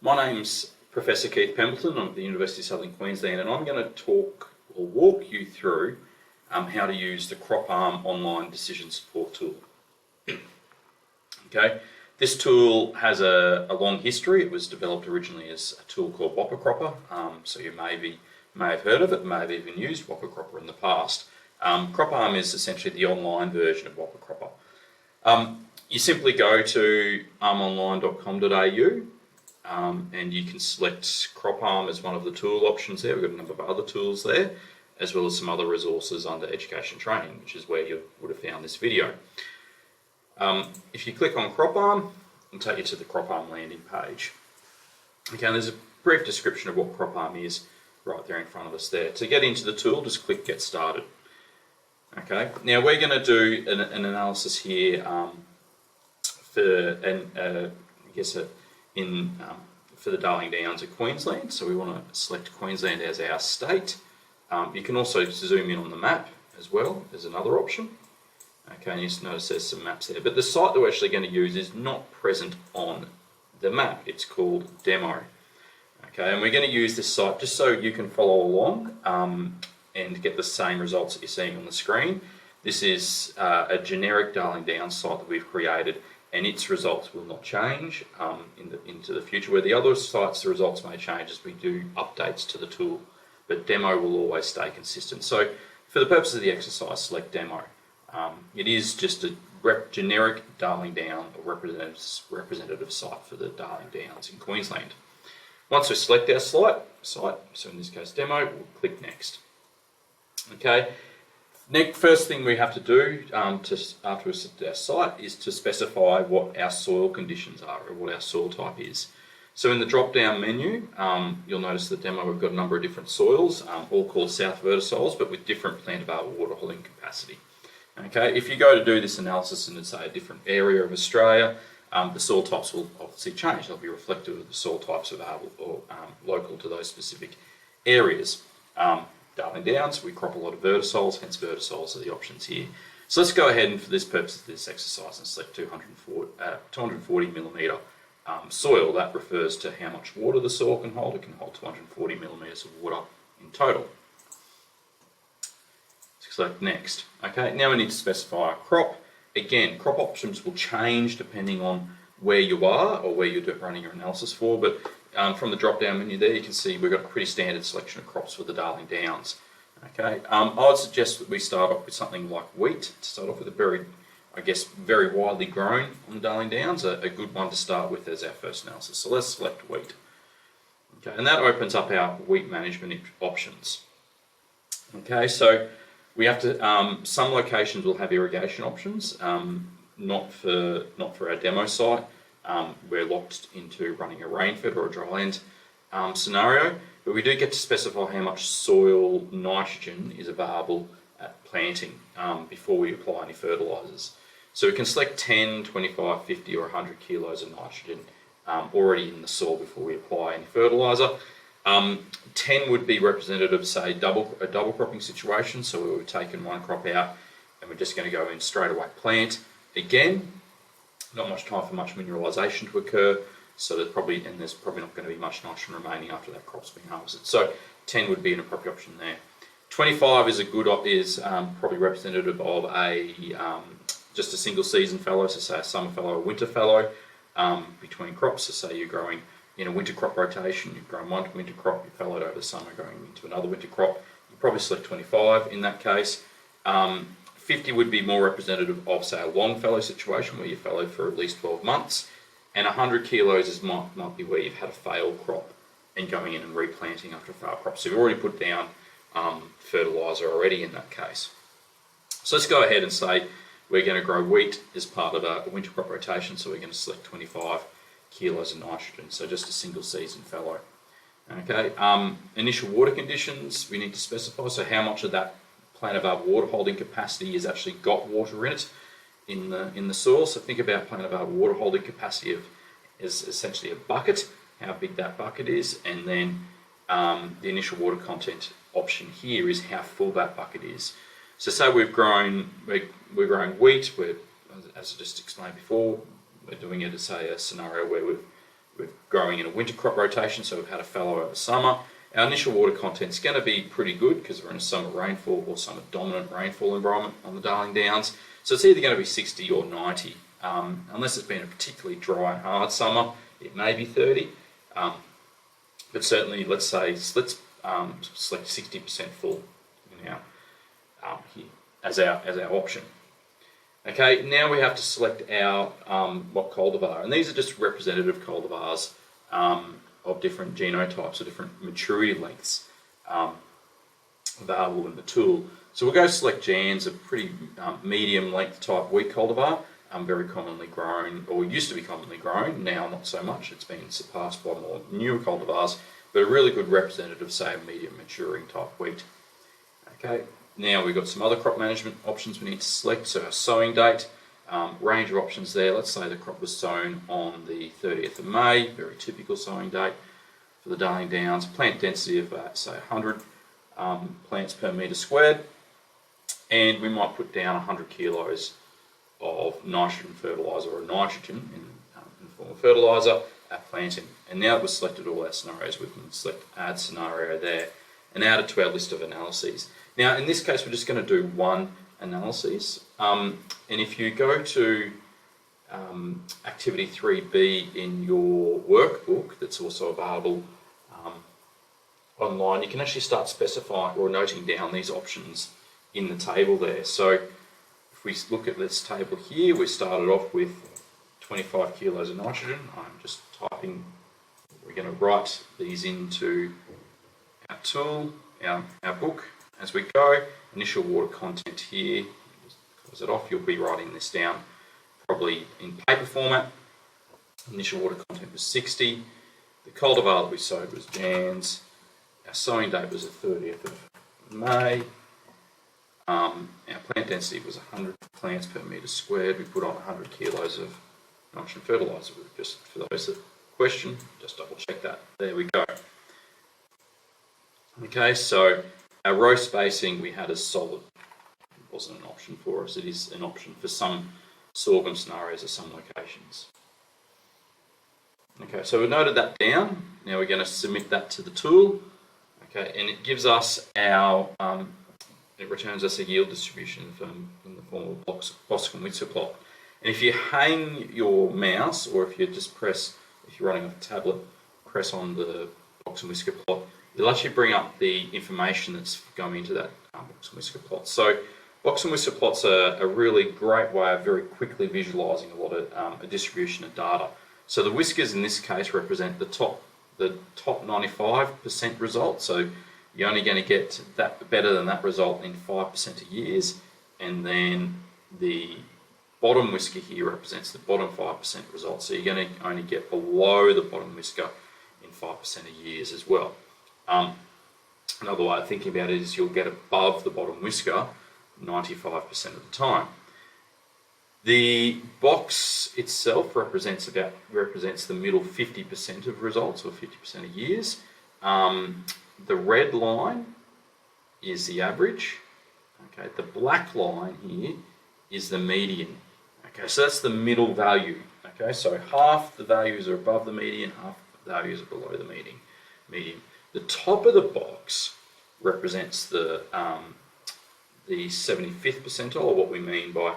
My name's Professor Keith Pembleton. I'm at the University of Southern Queensland, and I'm going to talk or walk you through how to use the CropARM online decision support tool. Okay, this tool has a long history. It was developed originally as a tool called CropARM, so you may have heard of it, may have even used CropARM in the past. CropARM is essentially the online version of CropARM. You simply go to armonline.com.au and you can select CropARM as one of the tool options there. We've got a number of other tools there, as well as some other resources under education training, which is where you would have found this video. If you click on CropARM, it'll take you to the CropARM landing page. Okay, and there's a brief description of what CropARM is right there in front of us there. To get into the tool, just click Get Started. Okay, now we're going to do an analysis here for the Darling Downs of Queensland. So we want to select Queensland as our state. You can also zoom in on the map as well. There's another option. Okay, and you just notice there's some maps there. But the site that we're actually going to use is not present on the map. It's called Demo. Okay, and we're going to use this site just so you can follow along and get the same results that you're seeing on the screen. This is a generic Darling Downs site that we've created, and its results will not change into the future. Where the other sites, the results may change as we do updates to the tool, but Demo will always stay consistent. So for the purpose of the exercise, select Demo. It is just a generic Darling Down or representative site for the Darling Downs in Queensland. Once we select our site, so in this case Demo, we'll click Next. Okay. First thing we have to do after we select our site is to specify what our soil conditions are, or what our soil type is. So in the drop-down menu, you'll notice the Demo we've got a number of different soils, all called South Vertisols, but with different plant available water holding capacity. Okay, if you go to do this analysis in, say, a different area of Australia, the soil types will obviously change. They'll be reflective of the soil types available or local to those specific areas. Darling Downs, we crop a lot of vertisols, hence vertisols are the options here. So let's go ahead and for this purpose of this exercise and select 240 millimetre soil. That refers to how much water the soil can hold. It can hold 240 millimetres of water in total. Select Next. Okay, now we need to specify a crop. Again, crop options will change depending on where you are or where you're running your analysis for, but from the drop-down menu there, you can see we've got a pretty standard selection of crops for the Darling Downs. Okay, I would suggest that we start off with something like wheat, to start off with a very widely grown on the Darling Downs, a good one to start with as our first analysis. So let's select wheat. Okay, and that opens up our wheat management options. Okay, so we have to, some locations will have irrigation options, not for our demo site. We're locked into running a rainfed or a dryland scenario, but we do get to specify how much soil nitrogen is available at planting before we apply any fertilisers. So we can select 10, 25, 50 or 100 kilos of nitrogen already in the soil before we apply any fertiliser. 10 would be representative, say, a double cropping situation, so we've taken one crop out and we're just going to go in straight away plant. Again, not much time for much mineralisation to occur, so there's probably not going to be much nitrogen remaining after that crop's been harvested. So 10 would be an appropriate option there. 25 is probably representative of just a single season fallow, so say a summer fallow or winter fallow between crops. So say you're growing in a winter crop rotation, you've grown one winter crop, you fallowed over the summer going into another winter crop, you probably select 25 in that case. 50 would be more representative of, say, a long fallow situation where you fallowed for at least 12 months, and 100 kilos might be where you've had a failed crop and going in and replanting after a failed crop. So you've already put down fertiliser already in that case. So let's go ahead and say we're going to grow wheat as part of a winter crop rotation, so we're going to select 25 kilos of nitrogen, so just a single season fallow. Okay, initial water conditions we need to specify, so how much of that plant available water holding capacity has actually got water in it in the soil. So think about plant available water holding capacity as essentially a bucket, how big that bucket is, and then the initial water content option here is how full that bucket is. So say we're growing wheat, as I just explained before, we're doing it as, say, a scenario where we've growing in a winter crop rotation, so we've had a fallow over summer. Our initial water content is going to be pretty good because we're in a summer rainfall or summer dominant rainfall environment on the Darling Downs. So it's either going to be 60 or 90. Unless it's been a particularly dry and hard summer, it may be 30. But certainly, let's select 60% full in our here as our option. Okay, now we have to select our what cultivar, and these are just representative cultivars of different genotypes or different maturity lengths available in the tool. So we'll go select Jan's, a pretty medium length type wheat cultivar, very commonly grown, or used to be commonly grown, now not so much. It's been surpassed by more newer cultivars, but a really good representative, say, a medium maturing type wheat. Okay, now we've got some other crop management options we need to select. So our sowing date, range of options there. Let's say the crop was sown on the 30th of May, very typical sowing date for the Darling Downs. Plant density of, say, 100 plants per metre squared, and we might put down 100 kilos of nitrogen fertiliser or nitrogen in the form of fertiliser at planting. And now that we've selected all our scenarios, we can select add scenario there and add it to our list of analyses. Now in this case we're just going to do one analysis, and if you go to activity 3B in your workbook that's also available online, you can actually start specifying or noting down these options in the table there. So if we look at this table here, we started off with 25 kilos of nitrogen. I'm just typing, we're going to write these into our tool, our book as we go. Initial water content here, just close it off, you'll be writing this down probably in paper format. Initial water content was 60. The cultivar that we sowed was Jan's. Our sowing date was the 30th of May. Our plant density was 100 plants per metre squared. We put on 100 kilos of nitrogen fertiliser. Just for those that question, just double check that. There we go. Okay, so our row spacing we had as solid. It wasn't an option for us. It is an option for some sorghum scenarios at some locations. Okay, so we noted that down. Now we're going to submit that to the tool. Okay, and it gives us our, it returns us a yield distribution in the form of a Boscombe-Whistler plot. And if you hang your mouse, or if you just press, if you're running off a tablet, press on the Boscombe-Whistler plot, it'll actually bring up the information that's going into that Boscombe-Whistler plot. So Boscombe-Whistler plots are a really great way of very quickly visualising a lot of a distribution of data. So the whiskers in this case represent the top 95% result. So you're only going to get that better than that result in 5% of years, and then the bottom whisker here represents the bottom 5% result. So you're going to only get below the bottom whisker in 5% of years as well. Another way of thinking about it is you'll get above the bottom whisker 95% of the time. The box itself represents the middle 50% of results, or 50% of years. The red line is the average. Okay, the black line here is the median. Okay, so that's the middle value. Okay, so half the values are above the median, half the values are below the median. The top of the box represents the 75th percentile, or what we mean by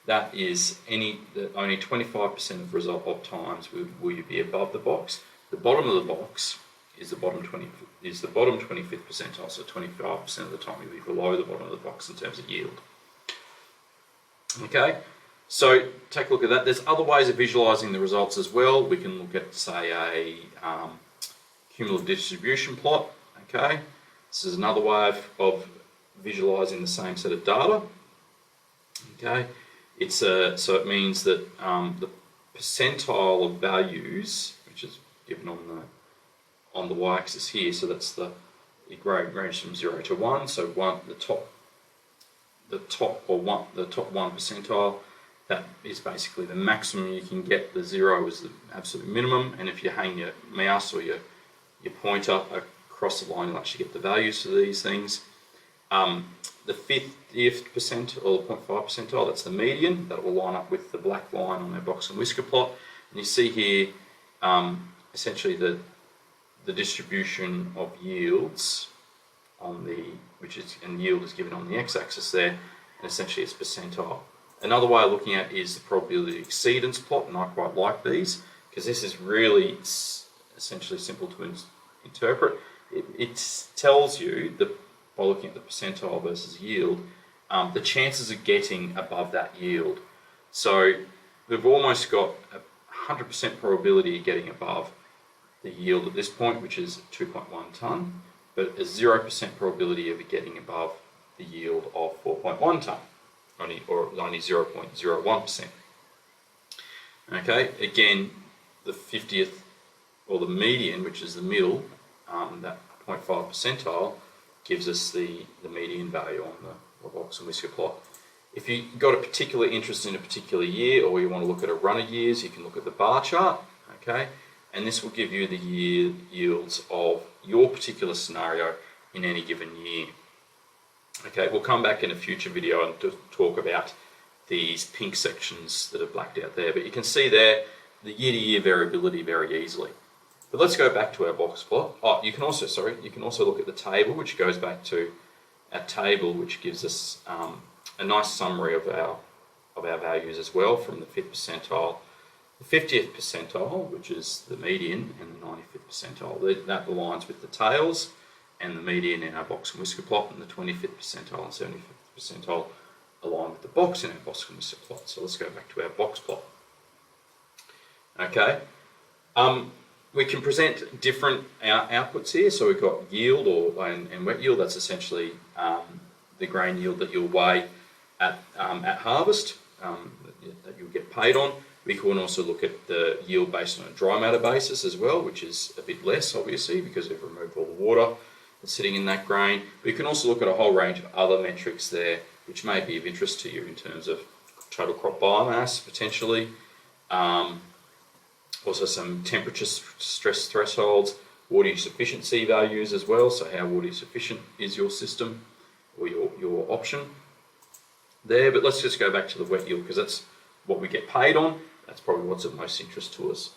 that is only 25% of result of times will you be above the box. The bottom of the box is the bottom 25th percentile, so 25% of the time you'll be below the bottom of the box in terms of yield. Okay, so take a look at that. There's other ways of visualising the results as well. We can look at, say, a cumulative distribution plot. Okay, this is another way of visualising the same set of data. Okay, so it means that the percentile of values, which is given on the y-axis here, so that's the grade range from 0 to 1. So the top 1 percentile, that is basically the maximum you can get. The 0 is the absolute minimum, and if you hang your mouse or your pointer across the line, you'll actually get the values for these things. The 50th percentile, or the 0.5 percentile, that's the median. That will line up with the black line on our box and whisker plot. And you see here, essentially the distribution of yields on the, and yield is given on the x-axis there, and essentially it's percentile. Another way of looking at it is the probability exceedance plot, and I quite like these because this is really essentially simple to interpret. It tells you that by looking at the percentile versus yield, the chances of getting above that yield. So we've almost got a 100% probability of getting above the yield at this point, which is 2.1 tonne, but a 0% probability of getting above the yield of 4.1 tonne, only 0.01%. Okay, again, the 50th, or the median, which is the middle, that 0.5 percentile, gives us the median value on the box and whisker plot. If you've got a particular interest in a particular year, or you want to look at a run of years, you can look at the bar chart, okay? And this will give you the yields of your particular scenario in any given year. Okay, we'll come back in a future video and talk about these pink sections that are blacked out there, but you can see there the year-to-year variability very easily. But let's go back to our box plot. Oh, you can also look at the table, which goes back to our table, which gives us a nice summary of our values as well, from the 5th percentile, the 50th percentile, which is the median, and the 95th percentile. That aligns with the tails and the median in our box and whisker plot, and the 25th percentile and 75th percentile align with the box in our box and whisker plot. So let's go back to our box plot. Okay, we can present different outputs here. So we've got yield and wet yield. That's essentially the grain yield that you'll weigh at harvest, that you'll get paid on. We can also look at the yield based on a dry matter basis as well, which is a bit less, obviously, because we've removed all the water that's sitting in that grain. We can also look at a whole range of other metrics there, which may be of interest to you in terms of total crop biomass, potentially. Also some temperature stress thresholds, water use efficiency values as well, so how water use efficient is your system or your option there. But let's just go back to the wet yield, because that's what we get paid on. That's probably what's of most interest to us.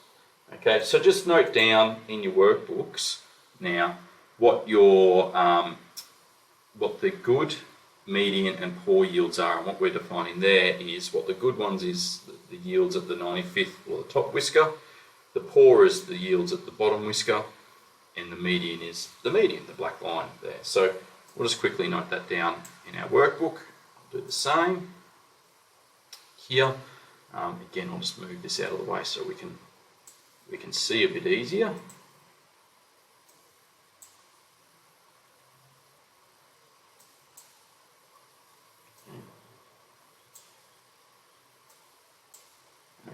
Okay, so just note down in your workbooks now what the good, median and poor yields are, and what we're defining there is what the good ones is the yields at the 95th or the top whisker, the poor is the yields at the bottom whisker, and the median is the median, the black line there. So we'll just quickly note that down in our workbook. I'll do the same here. Again, I'll just move this out of the way so we can see a bit easier.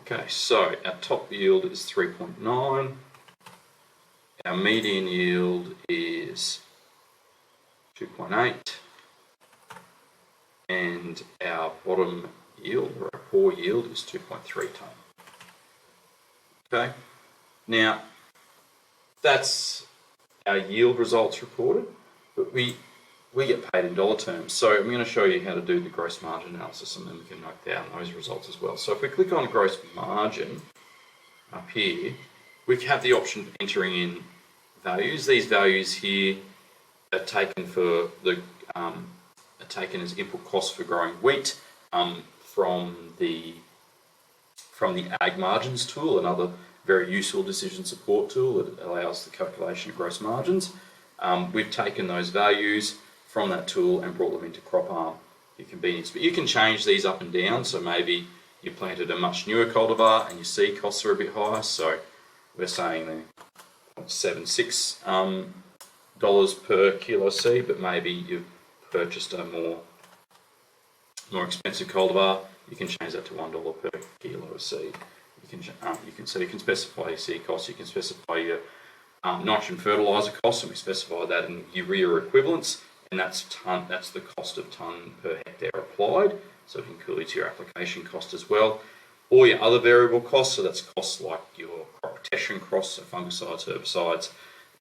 Okay, so our top yield is 3.9. Our median yield is 2.8. And our bottom yield, or our poor yield, is 2.3 tonne. Okay, now that's our yield results reported, but we get paid in dollar terms. So I'm going to show you how to do the gross margin analysis, and then we can note down those results as well. So if we click on gross margin up here, we have the option of entering in values. These values here are taken for the are taken as input costs for growing wheat from the Ag Margins tool, another very useful decision support tool that allows the calculation of gross margins. We've taken those values from that tool and brought them into CropARM for your convenience. But you can change these up and down, so maybe you planted a much newer cultivar and your seed costs are a bit higher, so we're saying there $0.76 per kilo seed, but maybe you've purchased a more expensive cultivar. You can change that to $1 per kilo of seed. You can specify your seed costs. You can specify your nitrogen fertilizer costs, and we specify that in urea equivalents, and that's the cost of tonne per hectare applied. So it includes your application cost as well, or your other variable costs. So that's costs like your crop protection costs, so fungicides, herbicides,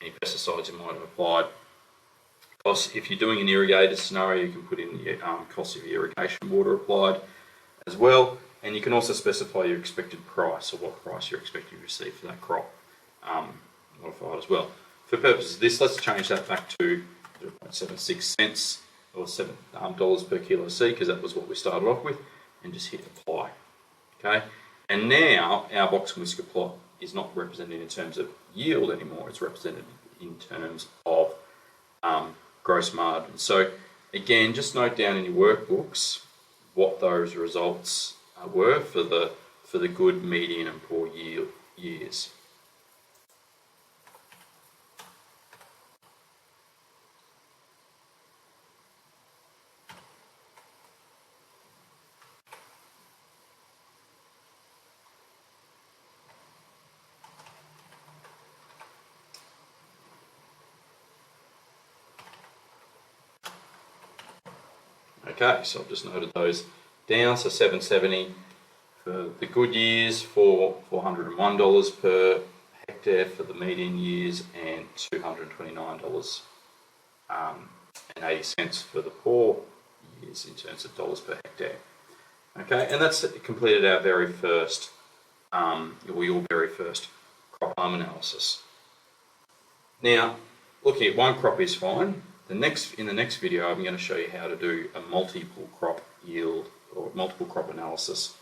any pesticides you might have applied. Costs, if you're doing an irrigated scenario, you can put in the cost of your irrigation water applied as well, and you can also specify your expected price, or what price you're expecting to receive for that crop. modified as well. For purposes of this, let's change that back to 0.76 cents or $7 per kilo C, because that was what we started off with, and just hit apply. Okay, and now our box and whisker plot is not represented in terms of yield anymore, it's represented in terms of gross margin. So again, just note down in your workbooks what those results were for the good, median and poor yield years. Okay, so I've just noted those down. So 770 for the good years, for $401 per hectare for the median years, and $229.80 for the poor years in terms of dollars per hectare. Okay, and that's completed our very first, your very first CropARM analysis. Now, looking at one crop is fine. In the next video, I'm going to show you how to do a multiple crop yield or multiple crop analysis